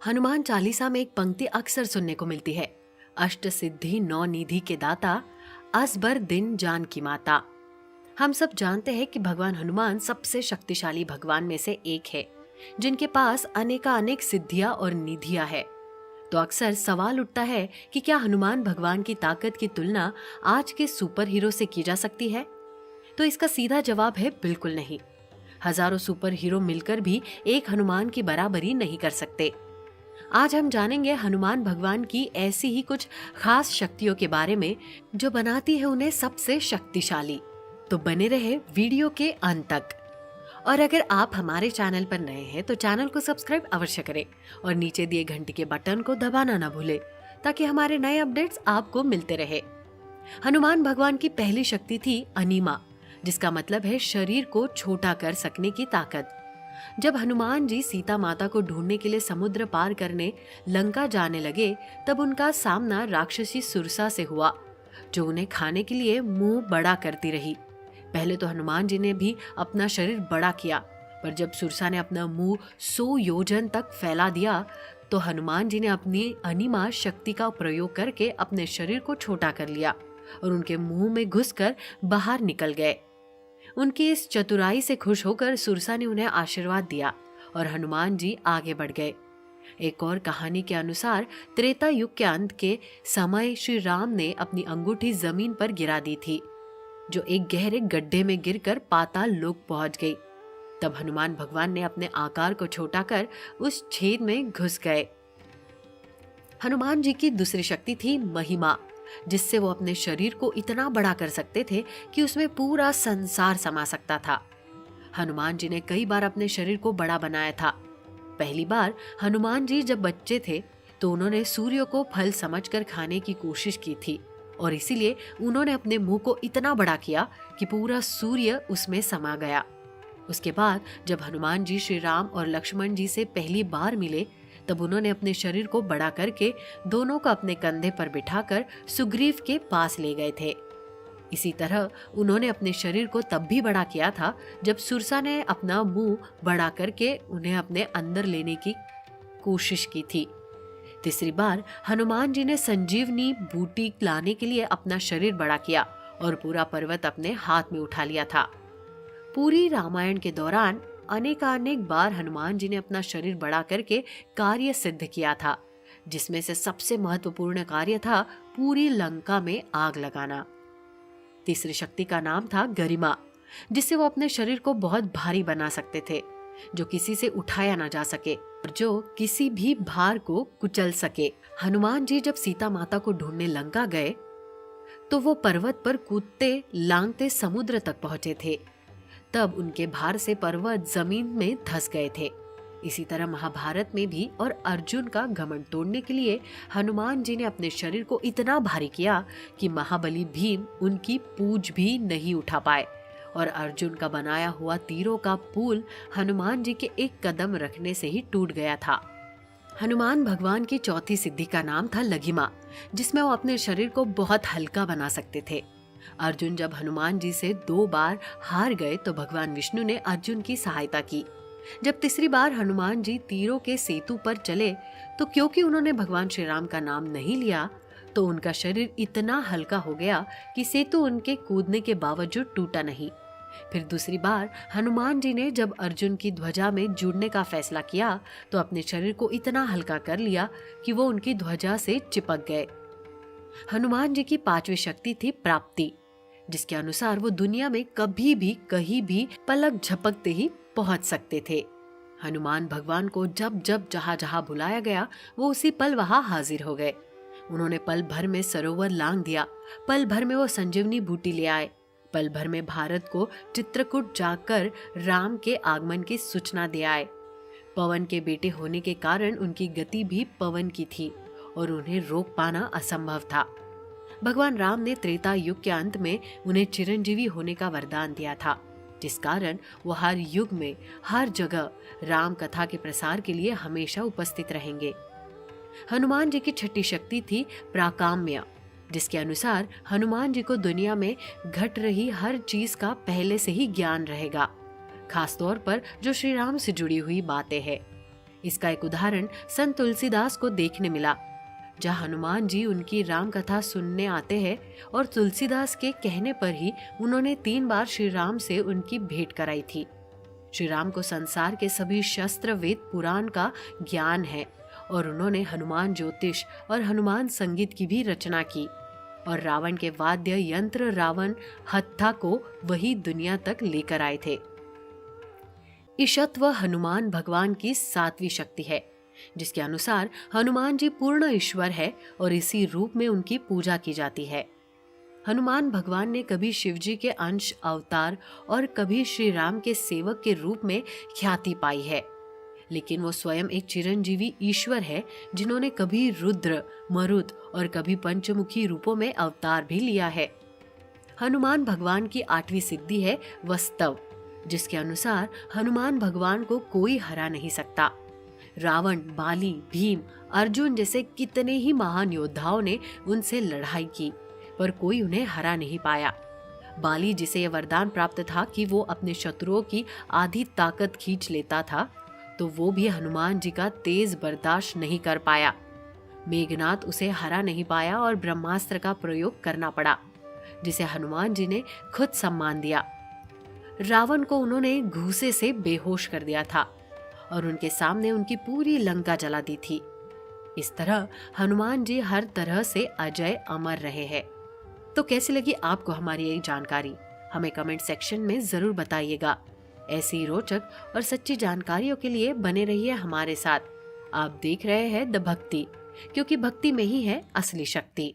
हनुमान चालीसा में एक पंक्ति अक्सर सुनने को मिलती है, अष्ट सिद्धि नौ निधि के दाता, असबर दिन जान की माता। हम सब जानते हैं कि भगवान हनुमान सबसे शक्तिशाली भगवान में से एक है, जिनके पास अनेक सिद्धियां और निधियां है। तो अक्सर सवाल उठता है कि क्या हनुमान भगवान की ताकत की तुलना आज के सुपर हीरो से की जा सकती है? तो इसका सीधा जवाब है बिल्कुल नहीं। हजारों सुपर हीरो मिलकर भी एक हनुमान की बराबरी नहीं कर सकते। आज हम जानेंगे हनुमान भगवान की ऐसी ही कुछ खास शक्तियों के बारे में जो बनाती है उन्हें सबसे शक्तिशाली। तो बने रहे वीडियो के अंत तक। और अगर आप हमारे चैनल पर नए हैं तो चैनल को सब्सक्राइब अवश्य करें और नीचे दिए घंटी के बटन को दबाना ना भूलें, ताकि हमारे नए अपडेट्स आपको मिलते रहे। हनुमान भगवान की पहली शक्ति थी अनीमा, जिसका मतलब है शरीर को छोटा कर सकने की ताकत। जब हनुमान जी सीता माता को ढूंढने के लिए समुद्र पार करने लंका जाने लगे, तब उनका सामना राक्षसी सुरसा से हुआ, जो उन्हें खाने के लिए मुंह बड़ा करती रही। पहले तो हनुमान जी ने भी अपना शरीर बड़ा किया, पर जब सुरसा ने अपना मुंह 100 योजन तक फैला दिया, तो हनुमान जी ने अपनी अनीमा शक्ति का प्रयोग करके अपने शरीर को छोटा कर लिया और उनके मुंह में घुसकर बाहर निकल गए। उनकी इस चतुराई से खुश होकर सुरसा ने उन्हें आशीर्वाद दिया और हनुमान जी आगे बढ़ गए। एक और कहानी के अनुसार त्रेता युग के अंत के समय श्री राम ने अपनी अंगूठी जमीन पर गिरा दी थी, जो एक गहरे गड्ढे में गिरकर पाताल लोक पहुंच गई। तब हनुमान भगवान ने अपने आकार को छोटा कर उस छेद में घुस गए। हनुमान जी की दूसरी शक्ति थी महिमा, जिससे वो अपने शरीर को इतना बड़ा कर सकते थे कि उसमें पूरा संसार समा सकता था। हनुमान जी ने कई बार अपने शरीर को बड़ा बनाया था। पहली बार हनुमान जी जब बच्चे थे तो उन्होंने सूर्य को फल समझकर खाने की कोशिश की थी, और इसीलिए उन्होंने अपने मुंह को इतना बड़ा किया कि पूरा सूर्य उसमें समा गया। उसके बाद जब हनुमान जी श्री राम और लक्ष्मण जी से पहली बार मिले, तब उन्होंने अपने शरीर को बड़ा करके दोनों को अपने कंधे पर बिठाकर सुग्रीव के पास ले गए थे। इसी तरह उन्होंने अपने शरीर को तब भी बड़ा किया था जब सुरसा ने अपना मुंह बड़ा करके उन्हें अपने अंदर लेने की कोशिश की थी। तीसरी बार हनुमान जी ने संजीवनी बूटी लाने के लिए अपना शरीर बड़ा किया और पूरा पर्वत अपने हाथ में उठा लिया था। पूरी रामायण के दौरान अनेक बार हनुमान जी ने अपना शरीर बड़ा करके कार्य सिद्ध किया था, जिसमें से सबसे महत्वपूर्ण कार्य था पूरी लंका में आग लगाना। तीसरी शक्ति का नाम था गरिमा, जिससे वो अपने शरीर को बहुत भारी बना सकते थे, जो किसी से उठाया ना जा सके और जो किसी भी भार को कुचल सके। हनुमान जी जब सीता माता को ढूंढने लंका गए तो वो पर्वत पर कूदते लांगते समुद्र तक पहुंचे थे। तब उनके भार से पर्वत जमीन में धंस गए थे। इसी तरह महाभारत में भी और अर्जुन का घमंड तोड़ने के लिए हनुमान जी ने अपने शरीर को इतना भारी किया कि महाबली भीम उनकी पूंछ भी नहीं उठा पाए, और अर्जुन का बनाया हुआ तीरों का पुल हनुमान जी के एक कदम रखने से ही टूट गया था। हनुमान भगवान की चौथी सिद्धि का नाम था लघिमा, जिसमें वो अपने शरीर को बहुत हल्का बना सकते थे। अर्जुन जब हनुमान जी से 2 बार हार गए तो भगवान विष्णु ने अर्जुन की सहायता की। जब तीसरी बार हनुमान जी तीरों के सेतु पर चले तो क्योंकि उन्होंने भगवान श्री राम का नाम नहीं लिया, तो उनका शरीर इतना हल्का हो गया कि सेतु उनके कूदने के बावजूद टूटा नहीं। फिर दूसरी बार हनुमान जी ने जब अर्जुन की ध्वजा में जुड़ने का फैसला किया तो अपने शरीर को इतना हल्का कर लिया कि वो उनकी ध्वजा से चिपक गए। हनुमान जी की पांचवी शक्ति थी प्राप्ति, जिसके अनुसार वो दुनिया में कभी भी कहीं भी पलक झपकते ही पहुंच सकते थे। हनुमान भगवान को जब जब जहां जहां बुलाया गया वो उसी पल वहां हाजिर हो गए। उन्होंने पल भर में सरोवर लांग दिया, पल भर में वो संजीवनी बूटी ले आए, पल भर में भारत को चित्रकूट जाकर राम के आगमन की सूचना दे आए। पवन के बेटे होने के कारण उनकी गति भी पवन की थी और उन्हें रोक पाना असंभव था। भगवान राम ने त्रेता युग के अंत में उन्हें चिरंजीवी होने का वरदान दिया था, जिस कारण वो हर युग में हर जगह राम कथा के प्रसार के लिए हमेशा उपस्थित रहेंगे। हनुमान जी की छठी शक्ति थी प्राकाम्य, जिसके अनुसार हनुमान जी को दुनिया में घट रही हर चीज का पहले से ही ज्ञान रहेगा, खासतौर पर जो श्री राम से जुड़ी हुई बातें हैं। इसका एक उदाहरण संत तुलसीदास को देखने मिला, जहाँ हनुमान जी उनकी राम कथा सुनने आते हैं और तुलसीदास के कहने पर ही उन्होंने 3 बार श्री राम से उनकी भेंट कराई थी। श्री राम को संसार के सभी शस्त्र वेद पुराण का ज्ञान है और उन्होंने हनुमान ज्योतिष और हनुमान संगीत की भी रचना की और रावण के वाद्य यंत्र रावण हत्था को वही दुनिया तक लेकर आए थे। ईशत्व हनुमान भगवान की 7वीं शक्ति है, जिसके अनुसार हनुमान जी पूर्ण ईश्वर है और इसी रूप में उनकी पूजा की जाती है। हनुमान भगवान ने कभी शिवजी के अंश अवतार और कभी श्री राम के सेवक के रूप में ख्याति पाई है, लेकिन वो स्वयं एक चिरंजीवी ईश्वर है जिन्होंने कभी रुद्र, मरुत और कभी पंचमुखी रूपों में अवतार भी लिया है। हनुमान भगवान की 8वीं सिद्धि है वस्तव, जिसके अनुसार हनुमान भगवान को कोई हरा नहीं सकता। रावण, बाली, भीम, अर्जुन जैसे कितने ही महान योद्धाओं ने उनसे लड़ाई की, पर कोई उन्हें हरा नहीं पाया। बाली, जिसे यह वरदान प्राप्त था कि वो अपने शत्रुओं की आधी ताकत खींच लेता था, तो वो भी हनुमान जी का तेज बर्दाश्त नहीं कर पाया। मेघनाथ उसे हरा नहीं पाया और ब्रह्मास्त्र का प्रयोग करना पड़ा, जिसे हनुमान जी ने खुद सम्मान दिया। रावण को उन्होंने घूसे से बेहोश कर दिया था और उनके सामने उनकी पूरी लंका जला दी थी। इस तरह हनुमान जी हर तरह से अजय अमर रहे हैं। तो कैसी लगी आपको हमारी ये जानकारी? हमें कमेंट सेक्शन में जरूर बताइएगा। ऐसी रोचक और सच्ची जानकारियों के लिए बने रहिए हमारे साथ। आप देख रहे हैं द भक्ति, क्योंकि भक्ति में ही है असली शक्ति।